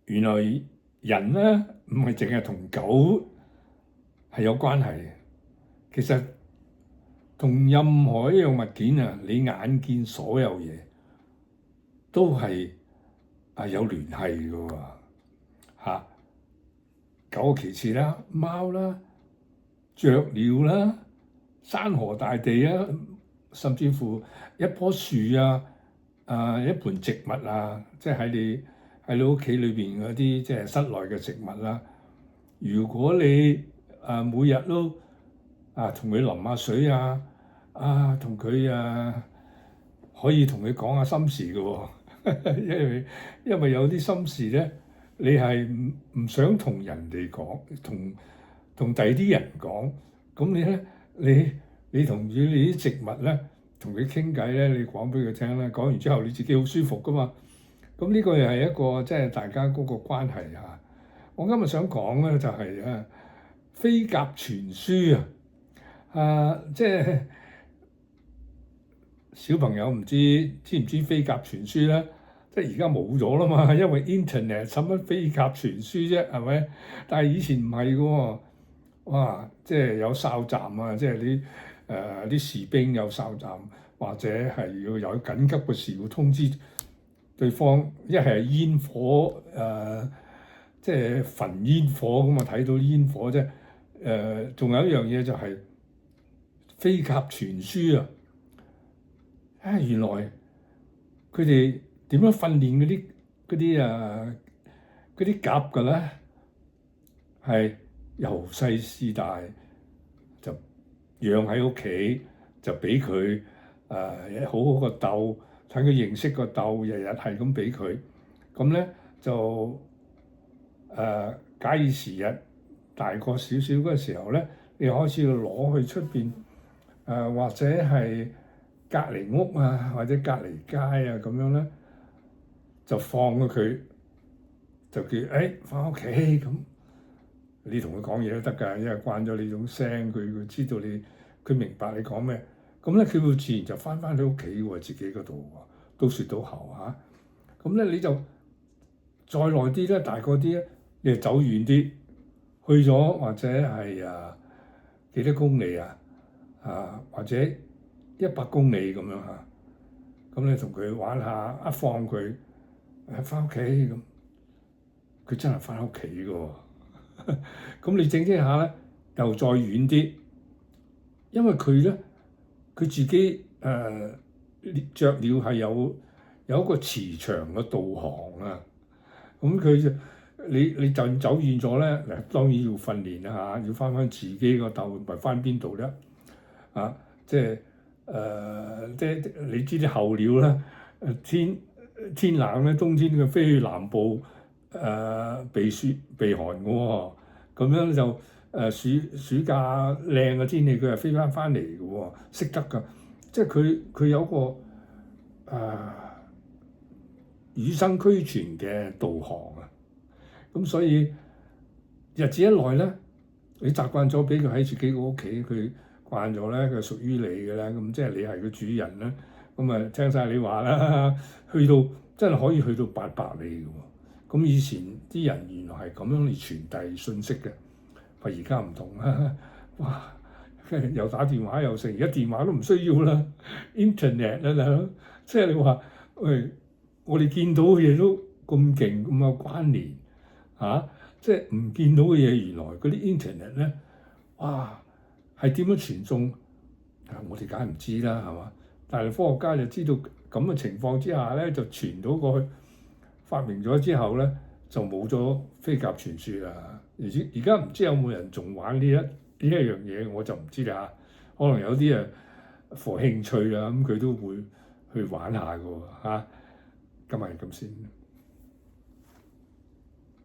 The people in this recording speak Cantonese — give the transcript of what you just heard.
原來人咧唔係淨係同狗係有關係嘅，其實同任何一樣物件啊，你眼見所有嘢都係有聯繫嘅喎嚇。狗其次啦，貓啦、雀鳥啦、山河大地啊，甚至乎一棵樹一盆植物啊，即係喺你屋企裏邊嗰啲即係室內嘅植物啦。如果你每日都同佢淋下水同佢可以同佢講下心事嘅喎，因為有啲心事咧，你係唔想同人哋講，同第二啲人講，咁你同住你啲植物咧，同佢傾偈咧，你講俾佢聽咧，講完之後你自己好舒服噶嘛。咁呢個又係一個即係大家嗰個關係嚇。我今日想講咧就係飛鴿傳書即係小朋友知唔知飛鴿傳書咧？即係而家冇咗啦嘛，因為 Internet 使乜飛鴿傳書啫，係咪？但係以前唔係嘅喎，哇！即係有哨站即係啲士兵有哨站，或者係要有緊急嘅事要通知對方，一係煙火即係焚煙火咁啊，睇到煙火啫。仲有一樣嘢就係飛鴿傳書原來佢哋點樣訓練嗰啲鴿嘅咧？係由細至大就養喺屋企，就俾佢好好個竇，睇佢認識個竇，日日係咁俾佢。咁咧就假以時日大個少少嗰時候咧，你開始要攞去出邊或者係隔離屋或者隔離街咁樣咧，就放咗佢，就叫返屋企咁。你同佢講嘢都得㗎，因為慣咗你種聲，佢知道佢明白你講咩。咁咧佢會自然就翻去屋企喎，自己嗰度都説到喉嚇。咁咧你就再耐啲咧，大個啲咧，你就走遠啲，去咗或者係幾多公里或者100公里咁樣嚇。咁你同佢玩下，一放佢翻屋企咁，佢真係翻屋企㗎喎。咁你整下咧，又再遠啲，因為佢自己雀鳥係有一個磁場嘅導航咁佢就你就走遠咗咧，嗱當然要訓練啦要翻自己個竇，唔係翻邊度咧即係你知啲候鳥啦，天冷咧，冬天佢飛去南部避雪避寒嘅喎，咁樣就暑假靚嘅天氣，佢係飛翻嚟嘅喎，識得㗎，即係佢有個與生俱全嘅導航咁所以日子一耐咧，你習慣咗俾佢喺自己個屋企，佢慣咗咧，佢屬於你嘅咧，咁即係你係個主人啦，咁聽晒你話啦，去到真係可以去到800里嘅喎。咁以前啲人原來係咁樣嚟傳遞信息嘅，而家唔同哇！又打電話又成，而家電話都唔需要啦 ，Internet 啦，即係你話我哋見到嘅嘢都咁勁，咁有關聯即係唔見到嘅嘢，原來嗰啲 Internet 咧，哇係點樣傳送我哋梗係唔知啦，係嘛？但係科學家就知道咁嘅情況之下咧，就傳到過去。發明咗之後咧，就冇咗飛鴿傳書啦。而家唔知有冇人仲玩呢一樣嘢，我就唔知啦。可能有啲課興趣咁佢都會去玩下㗎喎。今日係咁先。